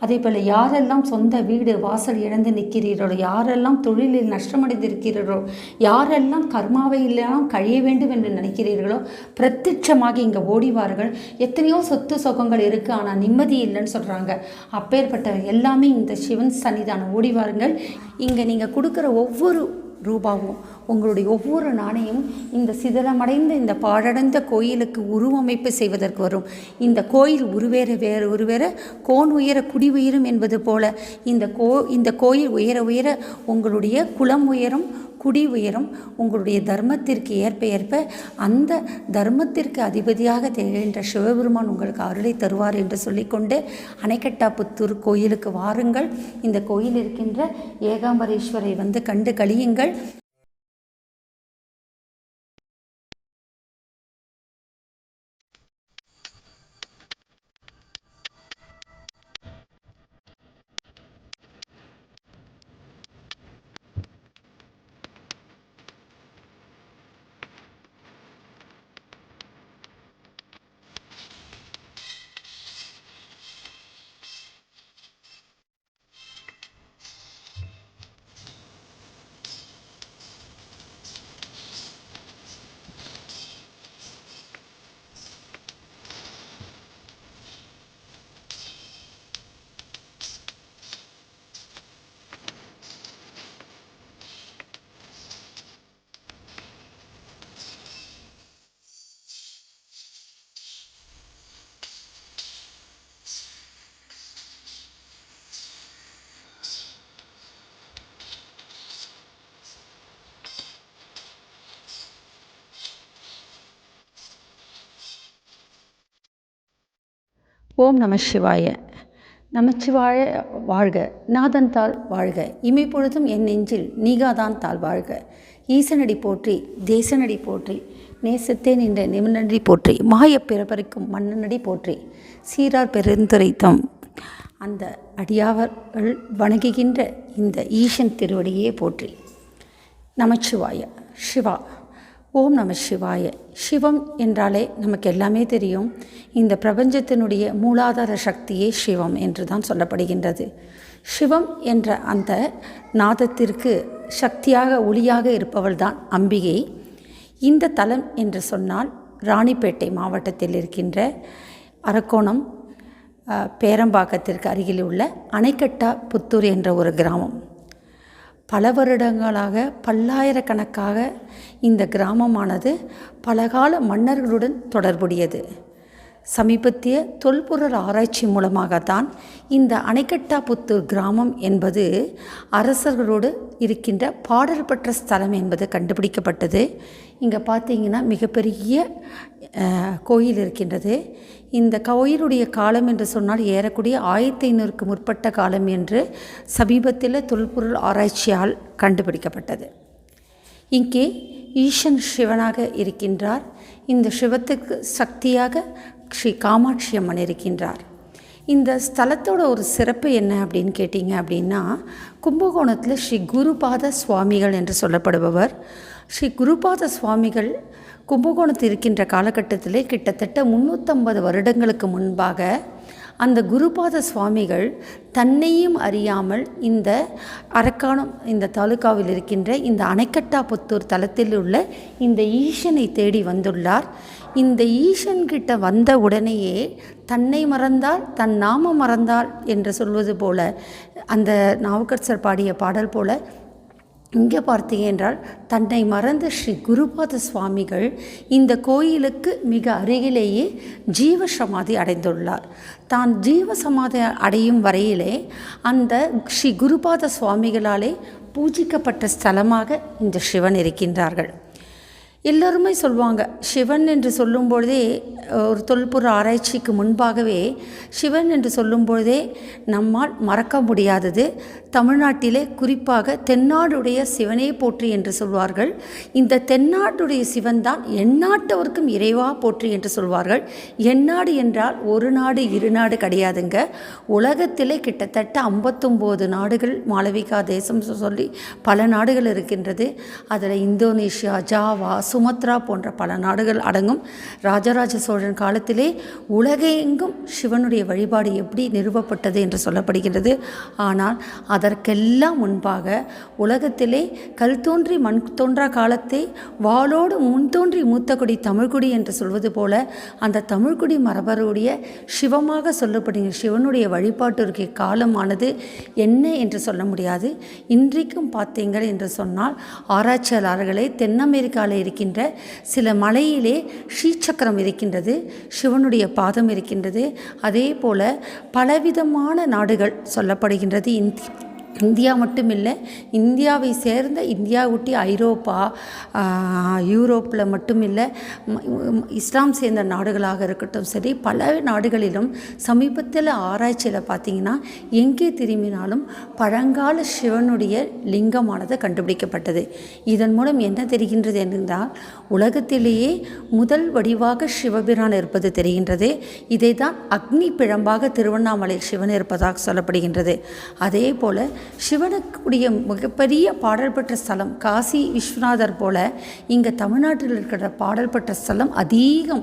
அதேபோல் யாரெல்லாம் சொந்த வீடு வாசல் இழந்து நிற்கிறீர்களோ, யாரெல்லாம் தொழிலில் நஷ்டமடைந்திருக்கிறீர்களோ, யாரெல்லாம் கர்மாவை எல்லாம் கழிய வேண்டும் என்று நினைக்கிறீர்களோ, பிரத்யட்சமாக இங்கே ஓடிவார்கள். எத்தனையோ சொத்து சுகங்கள் இருக்குது, ஆனால் நிம்மதி இல்லைன்னு சொல்கிறாங்க. அப்பேற்பட்ட எல்லாமே இந்த சிவன் சன்னிதானம் ஓடிவாருங்கள். இங்கே நீங்கள் கொடுக்குற ஒவ்வொரு ரூபாவும், உங்களுடைய ஒவ்வொரு நாணயம் இந்த சிதறமடைந்த இந்த பாழடைந்த கோயிலுக்கு உருவமைப்பு செய்வதற்கு வரும். இந்த கோயில் உருவேற கோன் உயர குடி உயரும் என்பது போல இந்த கோயில் உயர உயர உங்களுடைய குலம் உயரும், குடி உயரும். உங்களுடைய தர்மத்திற்கு ஏற்ப அந்த தர்மத்திற்கு அதிபதியாக திகழ்கின்ற சிவபெருமான் உங்களுக்கு அருளை தருவார் என்று சொல்லிக்கொண்டு அணைக்கட்டாபுத்தூர் கோயிலுக்கு வாருங்கள். இந்த கோயில் இருக்கின்ற ஏகாம்பரேஸ்வரை கண்டு கழியுங்கள். ஓம் நம சிவாய. நமச்சிவாய வாழ்க, நாதன் தாள் வாழ்க, இமைப்பொழுதும் என் நெஞ்சில் நீகாதான் தாள் வாழ்க. ஈசனடி போற்றி, தேசனடி போற்றி, நேசத்தே நின்ற நிமிநடி போற்றி, மாயப் பிறப்பறிக்கும் மன்னனடி போற்றி, சீரார் பெருந்துரைத்தம் அந்த அடியாவர்கள் வணங்குகின்ற இந்த ஈசன் திருவடியே போற்றி. நமச்சிவாய. சிவா. ஓம் நம சிவாய. சிவம் என்றாலே நமக்கு எல்லாமே தெரியும். இந்த பிரபஞ்சத்தினுடைய மூலாதார சக்தியே சிவம் என்று தான் சொல்லப்படுகின்றது. சிவம் என்ற அந்த நாதத்திற்கு சக்தியாக ஒளியாக இருப்பவள் தான் அம்பிகை. இந்த தலம் என்று சொன்னால் ராணிப்பேட்டை மாவட்டத்தில் இருக்கின்ற அரக்கோணம் பேரம்பாக்கத்திற்கு அருகில் உள்ள அணைக்கட்டாபுத்தூர் என்ற ஒரு கிராமம். பல வருடங்களாக பல்லாயிரக்கணக்காக இந்த கிராமமானது பலகால மன்னர்களுடன் தொடர்புடையது. சமீபத்திய தொல்பொருள் ஆராய்ச்சி மூலமாகத்தான் இந்த அணைக்கட்டாபுத்தூர் கிராமம் என்பது அரசர்களோடு இருக்கின்ற பாடல் பெற்ற ஸ்தலம் என்பது கண்டுபிடிக்கப்பட்டது. இங்கே பார்த்தீங்கன்னா மிகப்பெரிய கோயில் இருக்கின்றது. இந்த கோயிலுடைய காலம் என்று சொன்னால் ஏறக்கூடிய 1500க்கு முற்பட்ட காலம் என்று சமீபத்தில் தொல்பொருள் ஆராய்ச்சியால் கண்டுபிடிக்கப்பட்டது. இங்கே ஈசன் சிவனாக இருக்கின்றார். இந்த சிவத்துக்கு சக்தியாக ஸ்ரீ காமாட்சி அம்மன் இருக்கின்றார். இந்த ஸ்தலத்தோட ஒரு சிறப்பு என்ன அப்படின்னு கேட்டிங்க அப்படின்னா, கும்பகோணத்தில் ஸ்ரீ குருபாத சுவாமிகள் என்று சொல்லப்படுபவர். ஸ்ரீ குருபாத சுவாமிகள் கும்பகோணத்தில் இருக்கின்ற காலகட்டத்திலே கிட்டத்தட்ட 350 வருடங்களுக்கு முன்பாக அந்த குருபாத சுவாமிகள் தன்னையும் அறியாமல் இந்த அரக்காணம் இந்த தாலுகாவில் இருக்கின்ற இந்த அணைக்கட்டாபுத்தூர் தலத்தில் உள்ள இந்த ஈசனை தேடி வந்துள்ளார். இந்த ஈசன்கிட்ட வந்த உடனேயே தன்னை மறந்தால் தன் நாமம் மறந்தால் என்று சொல்வது போல, அந்த நாவுக்கரசர் பாடிய பாடல் போல இங்கே பார்த்தீங்க என்றால் தன்னை மறந்த ஸ்ரீ குருபாத சுவாமிகள் இந்த கோயிலுக்கு மிக அருகிலேயே ஜீவசமாதி அடைந்துள்ளார். தான் ஜீவசமாதி அடையும் வரையிலே அந்த ஸ்ரீ குருபாத சுவாமிகளாலே பூஜிக்கப்பட்ட ஸ்தலமாக இந்த சிவன் இருக்கின்றார்கள். எல்லோருமே சொல்லுவாங்க, சிவன் என்று சொல்லும்பொழுதே ஒரு தொல்பொருள் ஆராய்ச்சிக்கு முன்பாகவே சிவன் என்று சொல்லும்பொழுதே நம்மால் மறக்க முடியாதது தமிழ்நாட்டிலே குறிப்பாக தென்னாடுடைய சிவனே போற்றி என்று சொல்வார்கள். இந்த தென்னாடுடைய சிவன் தான் எந்நாட்டவருக்கும் இறைவா போற்றி என்று சொல்வார்கள். எந்நாடு என்றால் ஒரு நாடு இரு நாடு கிடையாதுங்க. உலகத்திலே கிட்டத்தட்ட 59 நாடுகள் மாளவிகா தேசம் சொல்லி பல நாடுகள் இருக்கின்றது. அதில் இந்தோனேஷியா, ஜாவா, சுமத்ரா போன்ற பல நாடுகள் அடங்கும். ராஜராஜ சோழன் காலத்திலே உலகெங்கும் சிவனுடைய வழிபாடு எப்படி நிறுவப்பட்டது என்று சொல்லப்படுகின்றது. ஆனால் அதற்கெல்லாம் முன்பாக உலகத்திலே கல் தோன்றி மண் தோன்றா காலத்தை வாளோடு முன் தோன்றி மூத்த குடி தமிழ்குடி என்று சொல்வது போல அந்த தமிழ்குடி மரபருடைய சிவமாக சொல்லப்படுகிற சிவனுடைய வழிபாட்டிற்கு காலமானது என்ன என்று சொல்ல முடியாது. இன்றைக்கும் பார்த்தீங்கள் என்று சொன்னால் ஆராய்ச்சியாளர்களே தென் அமெரிக்காவில் இருக்கின்ற சில மலையிலே ஸ்ரீசக்கரம் இருக்கின்றது, சிவனுடைய பாதம் இருக்கின்றது. அதே போல பலவிதமான நாடுகள் சொல்லப்படுகின்றது. இந்தியா மட்டுமில்லை, இந்தியாவை சேர்ந்த இந்தியா ஒட்டி ஐரோப்பா, யூரோப்பில் மட்டுமில்லை, இஸ்லாம் சேர்ந்த நாடுகளாக இருக்கட்டும் சரி, பல நாடுகளிலும் சமீபத்தில் ஆராய்ச்சியில் பார்த்திங்கன்னா எங்கே திரும்பினாலும் பழங்கால சிவனுடைய லிங்கமானது கண்டுபிடிக்கப்பட்டது. இதன் மூலம் என்ன தெரிகின்றது என்றால் உலகத்திலேயே முதல் வடிவாக சிவபிரான் இருப்பது தெரிகின்றது. இதை தான் அக்னி பிழம்பாக திருவண்ணாமலை சிவன் இருப்பதாக சொல்லப்படுகின்றது. அதே போல் சிவனுக்குரிய மிகப்பெரிய பாடல் பெற்ற ஸ்தலம் காசி விஸ்வநாதர் போல இங்கே தமிழ்நாட்டில் இருக்கிற பாடல் பெற்ற ஸ்தலம் அதிகம்.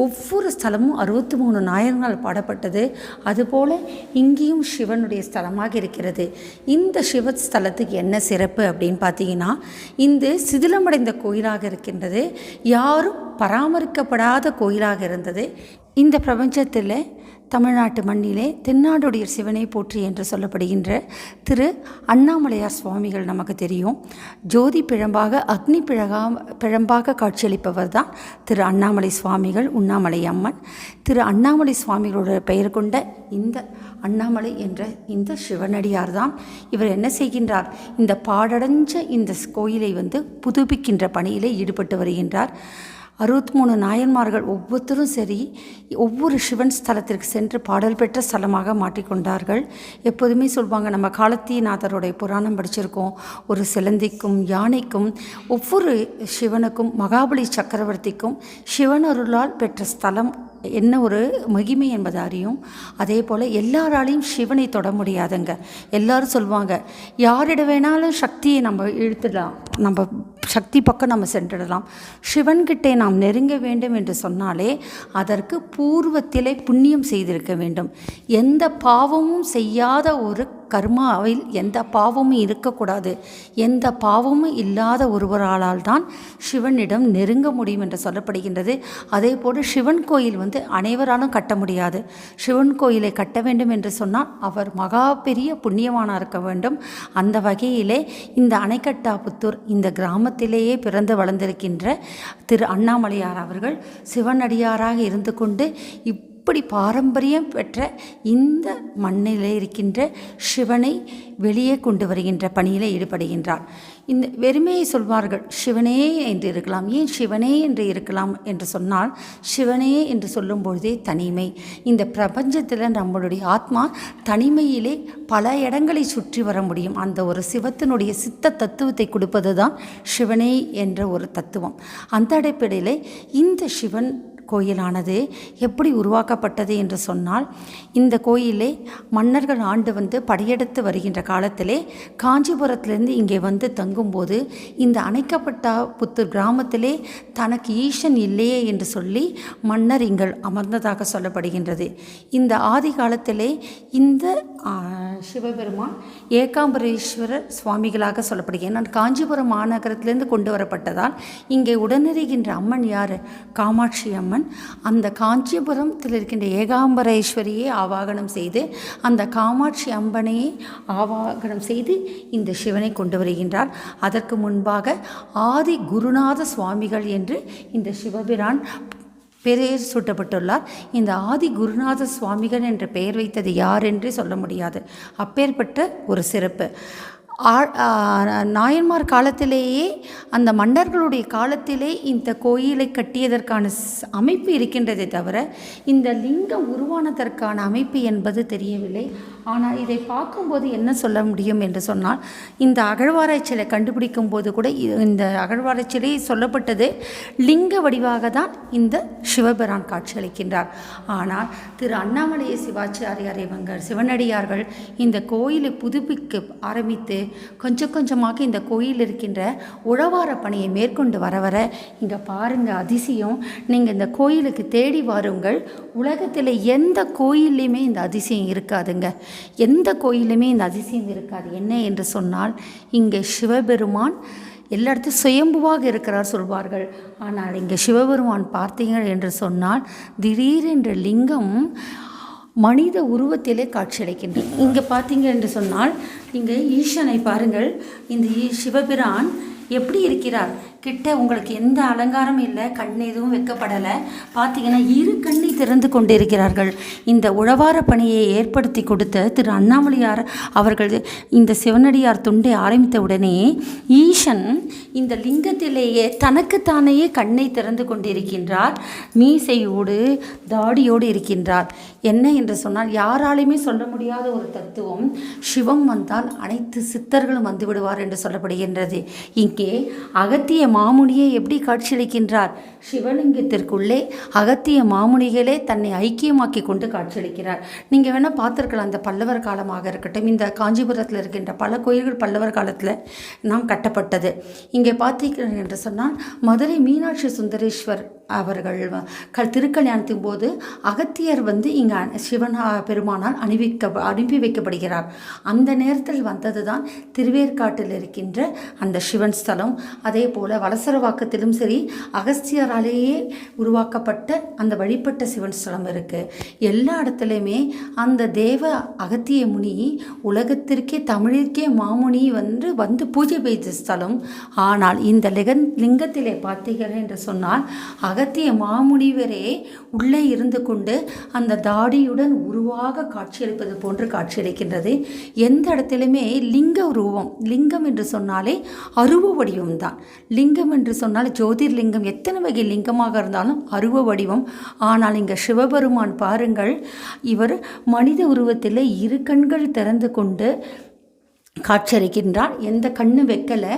ஒவ்வொரு ஸ்தலமும் 63 நாயன்கள் பாடப்பட்டது. அதுபோல் இங்கேயும் சிவனுடைய ஸ்தலமாக இருக்கிறது. இந்த சிவஸ்தலத்துக்கு என்ன சிறப்பு அப்படின்னு பார்த்தீங்கன்னா, இந்த சிதிலமடைந்த கோயிலாக இருக்கின்றது, யாரும் பராமரிக்கப்படாத கோயிலாக இருந்தது. இந்த பிரபஞ்சத்தில் தமிழ்நாட்டு மண்ணிலே தென்னாடுடைய சிவனை போற்றி என்று சொல்லப்படுகின்ற திரு அண்ணாமலையார் சுவாமிகள் நமக்கு தெரியும். ஜோதி பிழம்பாக அக்னி பிழம்பாக காட்சியளிப்பவர் தான் திரு அண்ணாமலை சுவாமிகள், உண்ணாமலை அம்மன். திரு அண்ணாமலை சுவாமிகளோட பெயர் கொண்ட இந்த அண்ணாமலை என்ற இந்த சிவனடியார் தான் இவர் என்ன செய்கின்றார், இந்த பாடடைஞ்ச இந்த கோயிலை புதுப்பிக்கின்ற பணியிலே ஈடுபட்டு வருகின்றார். 63 நாயன்மார்கள் ஒவ்வொருத்தரும் சரி ஒவ்வொரு சிவன் ஸ்தலத்திற்கு சென்று பாடல் பெற்ற ஸ்தலமாக மாற்றிக்கொண்டார்கள். எப்போதுமே சொல்வாங்க, நம்ம காலத்திநாதருடைய புராணம் படிச்சிருக்கோம், ஒரு சிலந்திக்கும் யானைக்கும் ஒவ்வொரு சிவனுக்கும் மகாபலி சக்கரவர்த்திக்கும் சிவனருளால் பெற்ற ஸ்தலம் என்ன ஒரு மகிமை என்பது அறியும். அதே போல் எல்லாராலையும் சிவனை தொட முடியாதுங்க. எல்லாரும் சொல்லுவாங்க, யாரிட வேணாலும் சக்தியை நம்ம இழுத்துடலாம், நம்ம சக்தி பக்கம் நம்ம சென்றுடலாம். சிவன்கிட்டே நாம் நெருங்க வேண்டும் என்று சொன்னாலே அதற்கு பூர்வத்திலே புண்ணியம் செய்திருக்க வேண்டும். எந்த பாவமும் செய்யாத ஒரு கர்மாவில் எந்த பாவமும் இருக்கக்கூடாது. எந்த பாவமும் இல்லாத ஒருவரால் தான் சிவனிடம் நெருங்க முடியும் என்று சொல்லப்படுகின்றது. அதே போல் சிவன் கோயில் அனைவராலும் கட்ட முடியாது. சிவன் கோயிலை கட்ட வேண்டும் என்று சொன்னால் அவர் மகா பெரிய புண்ணியவானாக இருக்க வேண்டும். அந்த வகையிலே இந்த அணைக்கட்டாபுத்தூர் இந்த கிராமத்திலேயே பிறந்து வளர்ந்திருக்கின்ற திரு அண்ணாமலையார் அவர்கள் சிவனடியாராக இருந்து கொண்டு இப்படி பாரம்பரியம் பெற்ற இந்த மண்ணிலே இருக்கின்ற சிவனை வெளியே கொண்டு வருகின்ற பணியில் ஈடுபடுகின்றார். இந்த வெறுமையை சொல்வார்கள், சிவனே என்று இருக்கலாம். ஏன் சிவனே என்று இருக்கலாம் என்று சொன்னால், சிவனே என்று சொல்லும் பொழுதே தனிமை. இந்த பிரபஞ்சத்தில் நம்மளுடைய ஆத்மா தனிமையிலே பல இடங்களை சுற்றி வர முடியும். அந்த ஒரு சிவத்தினுடைய சித்த தத்துவத்தை கொடுப்பது தான் சிவனே என்ற ஒரு தத்துவம். அந்த அடிப்படையில் இந்த சிவன் கோயிலானது எப்படி உருவாக்கப்பட்டது என்று சொன்னால், இந்த கோயிலே மன்னர்கள் ஆண்டு படையெடுத்து வருகின்ற காலத்திலே காஞ்சிபுரத்திலிருந்து இங்கே தங்கும்போது இந்த அணைக்கப்பட்ட புத்தூர் கிராமத்திலே தனக்கு ஈசன் இல்லையே என்று சொல்லி மன்னர் இங்கே அமர்ந்ததாக சொல்லப்படுகின்றது. இந்த ஆதி காலத்திலே இந்த சிவபெருமான் ஏகாம்பரேஸ்வரர் சுவாமிகளாக சொல்லப்படுகிறது. காஞ்சிபுரம் மாநகரத்திலிருந்து கொண்டு வரப்பட்டதால் இங்கே உடனிருக்கின்ற அம்மன் யார், காமாட்சி அம்மன். அந்த காஞ்சிபுரத்தில் இருக்கின்ற ஏகாம்பரேஸ்வரியை ஆவாகனம் செய்து அந்த காமாட்சி அம்மனையை ஆவாகனம் செய்து இந்த சிவனை கொண்டு வருகின்றார். அதற்கு முன்பாக ஆதி குருநாத சுவாமிகள் என்று இந்த சிவபிரான் பெயர் சூட்டப்பட்டுள்ளார். இந்த ஆதி குருநாத சுவாமிகள் என்ற பெயர் வைத்தது யார் என்றே சொல்ல முடியாது. அப்பேற்பட்ட ஒரு சிறப்பு. நாயன்மார் காலத்திலேயே அந்த மன்னர்களுடைய காலத்திலே இந்த கோயிலை கட்டியதற்கான அமைப்பு இருக்கின்றதே தவிர இந்த லிங்கம் உருவானதற்கான அமைப்பு என்பது தெரியவில்லை. ஆனால் இதை பார்க்கும்போது என்ன சொல்ல முடியும் என்று சொன்னால், இந்த அகழ்வாராய்ச்சியில் கண்டுபிடிக்கும் போது கூட இந்த அகழ்வாராய்ச்சியிலே சொல்லப்பட்டது லிங்க வடிவாக தான் இந்த சிவபிரான் காட்சியளிக்கின்றார். ஆனால் திரு அண்ணாமலைய சிவாச்சாரியார் இவங்க சிவனடியார்கள் இந்த கோயிலை புதுப்பிக்க ஆரம்பித்து கொஞ்சம் கொஞ்சமாக இந்த கோயில் இருக்கின்ற உழவார பணியை மேற்கொண்டு வர வர இங்கே பாருங்கள் அதிசயம். நீங்கள் இந்த கோயிலுக்கு தேடி வாருங்கள். உலகத்தில் எந்த கோயில்லையுமே இந்த அதிசயம் இருக்காதுங்க. எந்த கோயிலுமே இந்த அதிசயம் இருக்காது. என்ன என்று சொன்னால் இங்கே சிவபெருமான் எல்லா இடத்தையும் சுயம்புவாக இருக்கிறார் சொல்வார்கள். ஆனால் இங்கே சிவபெருமான் பார்த்தீர்கள் என்று சொன்னால் திடீரென்ற லிங்கம் மனித உருவத்திலே காட்சியளிக்கின்றது. இங்கே பார்த்தீங்க என்று சொன்னால் இங்கே ஈசனை பாருங்கள். இந்த சிவபிரான் எப்படி இருக்கிறார்? கிட்ட உங்களுக்கு எந்த அலங்காரமும் இல்லை, கண் எதுவும் வைக்கப்படலை. பார்த்தீங்கன்னா இரு கண்ணை திறந்து கொண்டிருக்கிறார்கள். இந்த உழவார பணியை ஏற்படுத்தி கொடுத்த திரு அண்ணாமலையார் அவர்கள் இந்த சிவனடியார் தொண்டை ஆரம்பித்த உடனே ஈசன் இந்த லிங்கத்திலேயே தனக்குத்தானே கண்ணை திறந்து கொண்டிருக்கின்றார். மீசையோடு தாடியோடு இருக்கின்றார். என்ன என்று சொன்னால் யாராலையுமே சொல்ல முடியாத ஒரு தத்துவம். சிவம் வந்தால் அனைத்து சித்தர்களும் வந்து விடுவார் என்று சொல்லப்படுகின்றது. இங்கே அகத்திய மாமுனியை எப்படி காட்சியளிக்கின்றார்? சிவலிங்கத்திற்குள்ளே அகத்திய மாமுனிகளே தன்னை ஐக்கியமாக்கி கொண்டு காட்சியளிக்கிறார். நீங்கள் வேணால் பார்த்துருக்கலாம். அந்த பல்லவர் காலமாக இருக்கட்டும், இந்த காஞ்சிபுரத்தில் இருக்கின்ற பல கோயில்கள் பல்லவர் காலத்தில் நாம் கட்டப்பட்டது. இங்கே பார்த்தீர்கள் என்று சொன்னால் மதுரை மீனாட்சி சுந்தரேஸ்வர் அவர்கள் திருக்கல்யாணத்தின் போது அகத்தியர் இங்கே சிவன் பெருமானால் அனுப்பி வைக்கப்படுகிறார். அந்த நேரத்தில் வந்தது தான் திருவேற்காட்டில் இருக்கின்ற அந்த சிவன் ஸ்தலம். அதே போல் வலசரவாக்கத்திலும் சரி அகஸ்தியராலேயே உருவாக்கப்பட்ட அந்த வழிபட்ட சிவன் ஸ்தலம் இருக்குது. எல்லா இடத்துலையுமே அந்த தேவ அகத்திய முனி உலகத்திற்கே தமிழிற்கே மாமுனி வந்து பூஜை பெய்த ஸ்தலம். ஆனால் இந்த லிங்கத்திலே பார்த்தீர்கள் என்று சொன்னால் அகத்திய மாமுனிவரே உள்ளே இருந்து கொண்டு அந்த தாடியுடன் உருவாக காட்சியளிப்பது போன்று காட்சியளிக்கின்றது. எந்த இடத்திலுமே லிங்க உருவம், லிங்கம் என்று சொன்னாலே அருவ வடிவம் தான். லிங்கம் என்று சொன்னால் ஜோதிர்லிங்கம் எத்தனை வகை லிங்கமாக இருந்தாலும் அருவ வடிவம். ஆனால் இங்கே சிவபெருமான் பாருங்கள், இவர் மனித உருவத்தில் இரு கண்கள் திறந்து கொண்டு காட்சியளிக்கின்றார். எந்த கண்ணு வைக்கலை,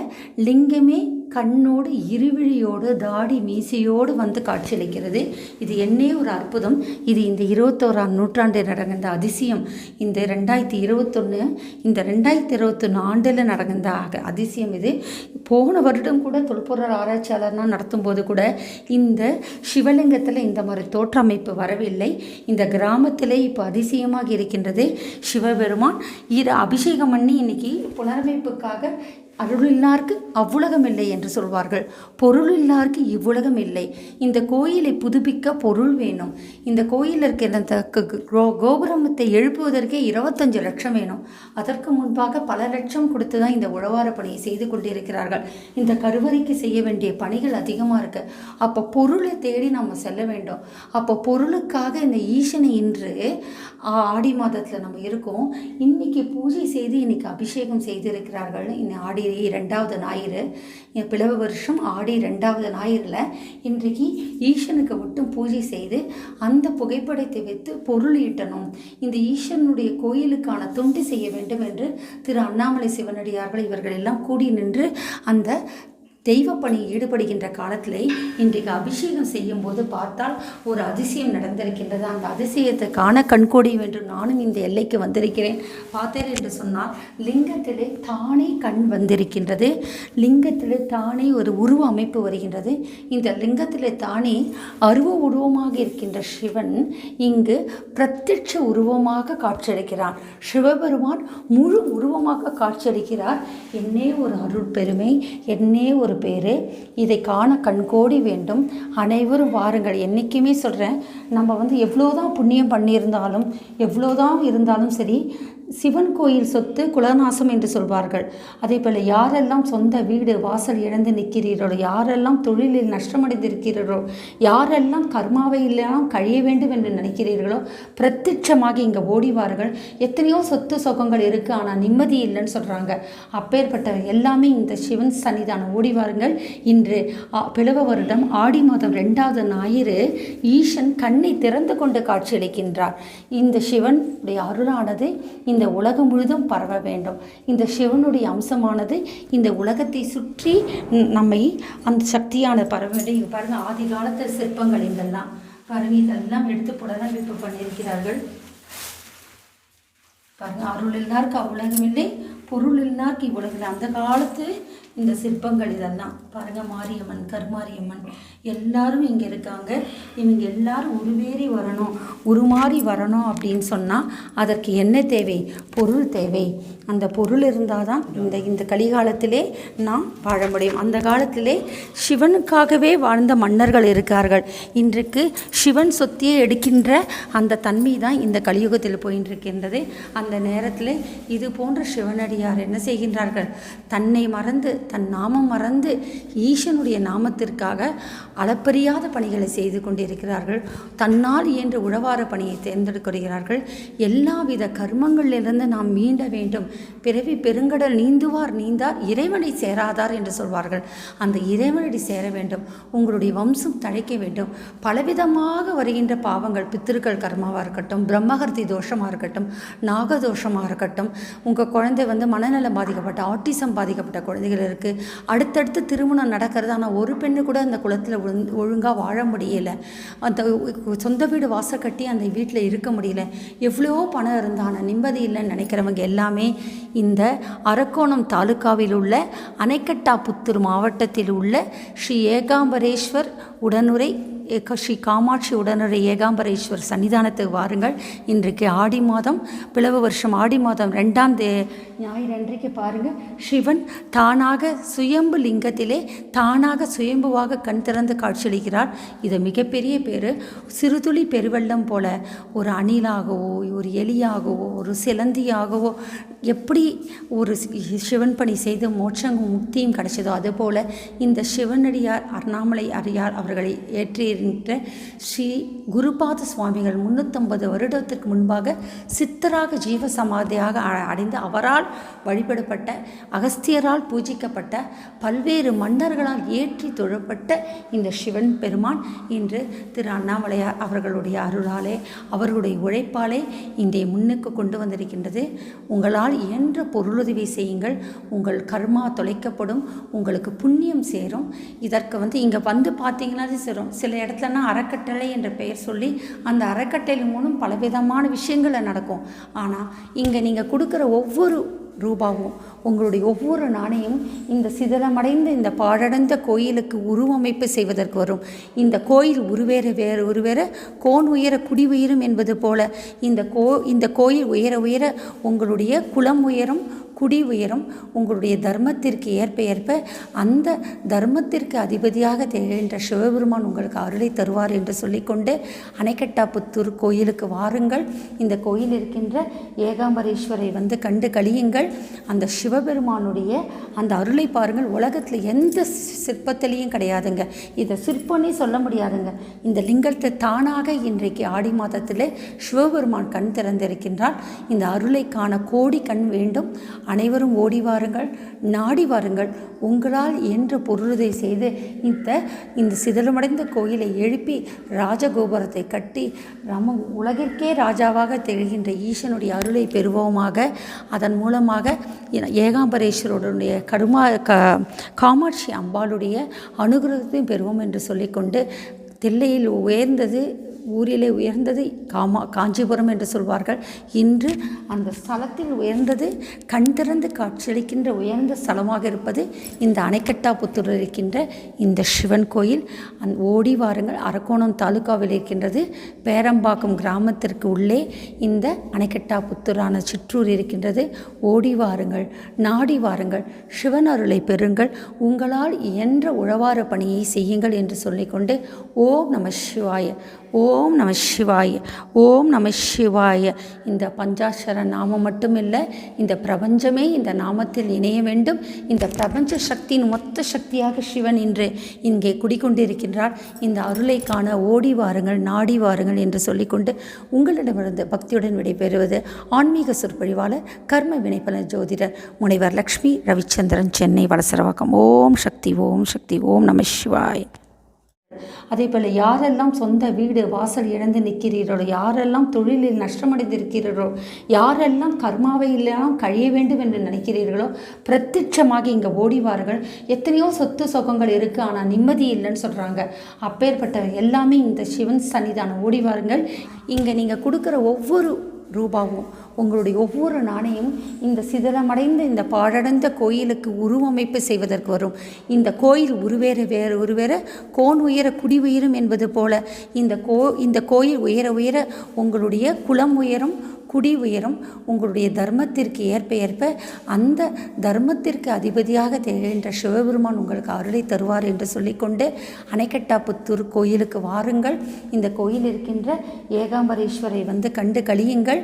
லிங்கமே கண்ணோடு இருவிழியோடு தாடி மீசையோடு வந்து காட்சியளிக்கிறது. இது என்னே ஒரு அற்புதம். இது இந்த 21ஆம் நூற்றாண்டில் நடந்த அதிசயம். இந்த 2021 இந்த 2021 ஆண்டில் நடந்த அதிசயம் இது. போன வருடம் கூட தொல்பொருள் ஆராய்ச்சியாளர்னால் நடத்தும் போது கூட இந்த சிவலிங்கத்தில் இந்த மாதிரி தோற்றமைப்பு வரவில்லை. இந்த கிராமத்திலே இப்போ அதிசயமாக இருக்கின்றது. சிவபெருமான் அபிஷேகம் பண்ணி இன்னைக்கு புனரமைப்புக்காக அருளில்லார்க்கு அவ்வுலகம் இல்லை என்று சொல்வார்கள். பொருள் இல்லார்க்கு இவ்வுலகம் இல்லை. இந்த கோயிலை புதுப்பிக்க பொருள் வேணும். இந்த கோயிலில் இருக்கிற கோபுரத்தை எழுப்புவதற்கே 25 லட்சம் வேணும். அதற்கு முன்பாக பல லட்சம் கொடுத்து தான் இந்த உழவார பணியை செய்து கொண்டிருக்கிறார்கள். இந்த கருவறைக்கு செய்ய வேண்டிய பணிகள் அதிகமாக இருக்கு. அப்போ பொருளை தேடி நம்ம செல்ல வேண்டும். அப்போ பொருளுக்காக இந்த ஈசனை இன்று ஆடி மாதத்தில் நம்ம இருக்கோம். இன்னைக்கு பூஜை செய்து இன்னைக்கு அபிஷேகம் செய்திருக்கிறார்கள். இந்த ஆடி 2வது ஞாயிறு, பிளவ வருஷம் ஆடி 2வது ஞாயிறில் இன்றைக்கு ஈசனுக்கு மட்டும் பூஜை செய்து அந்த புகைப்படத்தை வைத்து பொருள் ஈட்டணும். இந்த ஈசனுடைய கோயிலுக்கான தொண்டு செய்ய வேண்டும் என்று திரு அண்ணாமலை சிவனடியார்கள் இவர்கள் எல்லாம் கூடி நின்று அந்த தெய்வ பணியில் ஈடுபடுகின்ற காலத்திலே இன்றைக்கு அபிஷேகம் செய்யும் போது பார்த்தால் ஒரு அதிசயம் நடந்திருக்கின்றது. அந்த அதிசயத்தை காண கண்கோடி வேண்டும். நானும் இந்த எல்லைக்கு வந்திருக்கிறேன். பார்த்தேன் என்று சொன்னால் லிங்கத்திலே தானே கண் வந்திருக்கின்றது. லிங்கத்திலே தானே ஒரு உருவ அமைப்பு வருகின்றது. இந்த லிங்கத்திலே தானே அருவ உருவமாக இருக்கின்ற சிவன் இங்கு பிரத்யட்ச உருவமாக காட்சியளிக்கிறார். சிவபெருமான் முழு உருவமாக காட்சியளிக்கிறார். என்னே ஒரு அருள் பெருமை, என்னே ஒரு பேரு. இதை காண கண்கோடி வேண்டும். அனைவரும் வாருங்கள். என்றைக்குமே சொல்கிறேன், நம்ம எவ்வளோதான் புண்ணியம் பண்ணியிருந்தாலும் எவ்வளோதான் இருந்தாலும் சரி, சிவன் கோயில் சொத்து குலநாசம் என்று சொல்வார்கள். அதே போல் யாரெல்லாம் சொந்த வீடு வாசல் இழந்து நிற்கிறீர்களோ, யாரெல்லாம் தொழிலில் நஷ்டமடைந்திருக்கிறீர்களோ, யாரெல்லாம் கர்மாவை எல்லாம் கழிய வேண்டும் என்று நினைக்கிறீர்களோ பிரத்யட்சமாக இங்கே ஓடிவார்கள். எத்தனையோ சொத்து சொகங்கள் இருக்குது, ஆனால் நிம்மதி இல்லைன்னு சொல்கிறாங்க. அப்பேற்பட்ட எல்லாமே இந்த சிவன் சன்னிதானம் ஓடிவாருங்கள். இன்று பிளவ வருடம் ஆடி மாதம் 2வது ஞாயிறு ஈசன் கண்ணை திறந்து கொண்டு காட்சியளிக்கின்றார். இந்த சிவனுடைய அருளானது இந்த உலகம் முழுதும் பரவ வேண்டும். இந்த சிவனுடைய அம்சமானது இந்த உலகத்தை சுற்றி நம்மை அந்த சக்தியானது பரவ வேண்டும். இங்கே பாருங்கள், ஆதி காலத்தில் சிற்பங்கள் இதெல்லாம் பாருங்கள், இதெல்லாம் எடுத்து புனரமைப்பு பண்ணியிருக்கிறார்கள். பாருங்கள், அருள் எல்லாருக்கு அவ்வுலகம் இல்லை, பொருள் இல்லாக்கி உலகில் அந்த காலத்து இந்த சிற்பங்கள் இதெல்லாம் பாருங்கள். மாரியம்மன், கருமாரியம்மன் எல்லாரும் இங்கே இருக்காங்க. இவங்க எல்லாரும் உருவேறி வரணும், உருமாறி வரணும் அப்படின்னு சொன்னால் அதற்கு என்ன தேவை? பொருள் தேவை. அந்த பொருள் இருந்தால் தான் இந்த கலிகாலத்திலே நாம் வாழ முடியும். அந்த காலத்திலே சிவனுக்காகவே வாழ்ந்த மன்னர்கள் இருக்கார்கள். இன்றைக்கு சிவன் சொத்தியை எடுக்கின்ற அந்த தன்மை தான் இந்த கலியுகத்தில் போயின்னு இருக்கின்றது. அந்த நேரத்தில் இது போன்ற சிவனடியார் என்ன செய்கின்றார்கள்? தன்னை மறந்து, தன் நாமம் மறந்து ஈசனுடைய நாமத்திற்காக அளப்பரியாத பணிகளை செய்து கொண்டிருக்கிறார்கள். தன்னால் இயன்ற உழவார பணியை தேர்ந்தெடுக்கிறார்கள். எல்லாவித கர்மங்களிலிருந்து நாம் மீண்ட வேண்டும். பிறவி பெருங்கடல் நீந்துவார் நீந்தார் இறைவனை சேராதார் என்று சொல்வார்கள். அந்த இறைவனடி சேர வேண்டும். உங்களுடைய வம்சம் தழைக்க வேண்டும். பலவிதமாக வருகின்ற பாவங்கள், பித்திருக்கள் கர்மாவாக இருக்கட்டும், பிரம்மஹர்த்தி தோஷமாக இருக்கட்டும், நாகதோஷமாக இருக்கட்டும், உங்கள் குழந்தை மனநலம் பாதிக்கப்பட்ட, ஆட்டிசம் பாதிக்கப்பட்ட குழந்தைகள் இருக்குது. அடுத்தடுத்து திருமணம் நடக்கிறது. ஆனால் ஒரு பெண்ணு கூட அந்த குலத்தில் ஒழுங்காக வாழ முடியலை. அந்த சொந்த வீடு வாசல் கட்டி அந்த வீட்டில் இருக்க முடியல. எவ்வளோ பணம் இருந்தால் நிம்மதி இல்லைன்னு நினைக்கிறவங்க எல்லாமே இந்த அரக்கோணம் தாலுக்காவில் உள்ள அணைக்கட்டாபுத்தூர் மாவட்டத்தில் உள்ள ஸ்ரீ ஏகாம்பரேஸ்வர் உடனுரை ஸ்ரீ காமாட்சி உடனுரை ஏகாம்பரேஸ்வர் சன்னிதானத்துக்கு வாருங்கள். இன்றைக்கு ஆடி மாதம், பிளவு வருஷம் ஆடி மாதம் 2ஆம் ஞாயிறு அன்றைக்கு பாருங்கள், சிவன் தானாக சுயம்பு லிங்கத்திலே தானாக சுயம்புவாக கண் திறந்து காட்சியளிக்கிறார். இது மிகப்பெரிய பேர். சிறுதுளி பெருவெள்ளம் போல ஒரு அணிலாகவோ, ஒரு எலியாகவோ, ஒரு சிலந்தியாகவோ எப்படி ஒரு சிவன் பணி செய்து மோட்சமும் முக்தியும் கிடைச்சதோ அதுபோல் இந்த சிவனடியார் அண்ணாமலை அடியார் அவர்களை ஏற்றியிருக்கின்ற ஸ்ரீ குருபாத சுவாமிகள் 350 வருடத்திற்கு முன்பாக சித்தராக ஜீவ சமாதியாக அடைந்து அவரால் வழிபடப்பட்ட, அகஸ்தியரால் பூஜிக்கப்பட்ட, பல்வேறு மன்னர்களால் ஏற்றி தொழப்பட்ட இந்த சிவன் பெருமான் இன்று திரு அண்ணாமலையார் அவர்களுடைய அருளாலே, அவர்களுடைய உழைப்பாலே இன்றைய முன்னுக்கு கொண்டு வந்திருக்கின்றது. உங்களால் இயன்ற பொருளுதவி செய்யுங்கள். உங்கள் கர்மா தொலைக்கப்படும், உங்களுக்கு புண்ணியம் சேரும். இதற்கு இங்கே பார்த்தீங்கன்னா சேரும். சில இடத்துலனா அறக்கட்டளை என்ற பெயர் சொல்லி அந்த அறக்கட்டளை மூலம் பலவிதமான விஷயங்களை நடக்கும். ஆனால் இங்கே நீங்கள் கொடுக்குற ஒவ்வொரு ரூபாவும், உங்களுடைய ஒவ்வொரு நாணயமும் இந்த சிதலமடைந்த இந்த பாழடைந்த கோயிலுக்கு உருவமைப்பு செய்வதற்கு வரும். இந்த கோயில் உருவேற கோன் உயர குடி உயரும் என்பது போல இந்த கோயில் உயர உங்களுடைய குலம் உயரும், குடி உயரும். உங்களுடைய தர்மத்திற்கு ஏற்ப அந்த தர்மத்திற்கு அதிபதியாக திகழ்கின்ற சிவபெருமான் உங்களுக்கு அருளை தருவார் என்று சொல்லிக்கொண்டு அணைக்கட்டாபுத்தூர் கோயிலுக்கு வாருங்கள். இந்த கோயில் இருக்கின்ற ஏகாம்பரேஸ்வரை கண்டு கழியுங்கள். அந்த சிவபெருமானுடைய அந்த அருளை பாருங்கள். உலகத்தில் எந்த சிற்பத்திலையும் கிடையாதுங்க. இதை சிற்பன்னே சொல்ல முடியாதுங்க. இந்த லிங்கத்தை தானாக இன்றைக்கு ஆடி மாதத்தில் சிவபெருமான் கண் திறந்திருக்கின்றார். இந்த அருளை காண கோடி கண் வேண்டும். அனைவரும் ஓடி வாருங்கள், நாடி வாருங்கள். உங்களால் என்ற பொருளுதை செய்து இந்த சிதலமடைந்த கோயிலை எழுப்பி ராஜகோபுரத்தை கட்டி உலகிற்கே ராஜாவாக திகழ்கின்ற ஈசனுடைய அருளை பெறுவோமாக. அதன் மூலமாக ஏகாம்பரேஸ்வருடைய காமாட்சி அம்பாளுடைய அனுகிரகத்தையும் பெறுவோம் என்று சொல்லிக்கொண்டு, தில்லையில் உயர்ந்தது, ஊரிலே உயர்ந்தது காஞ்சிபுரம் என்று சொல்வார்கள். இன்று அந்த ஸ்தலத்தில் உயர்ந்தது, கண் திறந்து காட்சியளிக்கின்ற உயர்ந்த ஸ்தலமாக இருப்பது இந்த அணைக்கட்டாபுத்தூர் இருக்கின்ற இந்த சிவன் கோயில். ஓடி வாருங்கள். அரக்கோணம் தாலுக்காவில் இருக்கின்றது. பேரம்பாக்கம் கிராமத்திற்கு உள்ளே இந்த அணைக்கட்டாபுத்தூரான சிற்றூர் இருக்கின்றது. ஓடி வாருங்கள், நாடி வாருங்கள், சிவன் அருளை பெறுங்கள். உங்களால் இயன்ற உழவார பணியை செய்யுங்கள் என்று சொல்லிக்கொண்டு ஓம் நம சிவாய, ஓம் நம சிவாய, ஓம் நம சிவாய. இந்த பஞ்சாட்சர நாமம் மட்டுமில்லை, இந்த பிரபஞ்சமே இந்த நாமத்தில் இணைய வேண்டும். இந்த பிரபஞ்ச சக்தியின் மொத்த சக்தியாக சிவன் இன்று இங்கே குடிக்கொண்டிருக்கின்றார். இந்த அருளை காண ஓடி வாருங்கள், நாடி வாருங்கள் என்று சொல்லிக்கொண்டு உங்களிடமிருந்து பக்தியுடன் விடைபெறுவது ஆன்மீக சொற்பொழிவாளர், கர்ம வினைப்பலன் ஜோதிடர் முனைவர் லக்ஷ்மி ரவிச்சந்திரன், சென்னை வலசரவாக்கம். ஓம் சக்தி, ஓம் சக்தி, ஓம் நம சிவாய். அதே போல் யாரெல்லாம் சொந்த வீடு வாசல் இழந்து நிற்கிறீர்களோ, யாரெல்லாம் தொழிலில் நஷ்டமடைந்திருக்கிறீர்களோ, யாரெல்லாம் கர்மாவை இல்லாமல் கழிய வேண்டும் என்று நினைக்கிறீர்களோ, பிரத்யட்சமாக இங்கே ஓடிவார்கள். எத்தனையோ சொத்து சுகங்கள் இருக்குது, ஆனால் நிம்மதி இல்லைன்னு சொல்கிறாங்க. அப்பேற்பட்ட எல்லாமே இந்த சிவன் சன்னிதானம் ஓடிவாருங்கள். இங்கே நீங்கள் கொடுக்குற ஒவ்வொரு ரூபாவும், உங்களுடைய ஒவ்வொரு நாணயம் இந்த சிதிலமடைந்த இந்த பாழடைந்த கோயிலுக்கு உருவமைப்பு செய்வதற்கு வரும். இந்த கோயில் உருவேற கோன் உயர குடி உயரும் என்பது போல இந்த கோயில் உயர உயர உங்களுடைய குலம் உயரும், குடி உயரும். உங்களுடைய தர்மத்திற்கு ஏற்ப அந்த தர்மத்திற்கு அதிபதியாக திகழ்கின்ற சிவபெருமான் உங்களுக்கு அருளை தருவார் என்று சொல்லிக்கொண்டு அணைக்கட்டாபுத்தூர் கோயிலுக்கு வாருங்கள். இந்த கோயில் இருக்கின்ற ஏகாம்பரேஸ்வரை கண்டு கழியுங்கள்.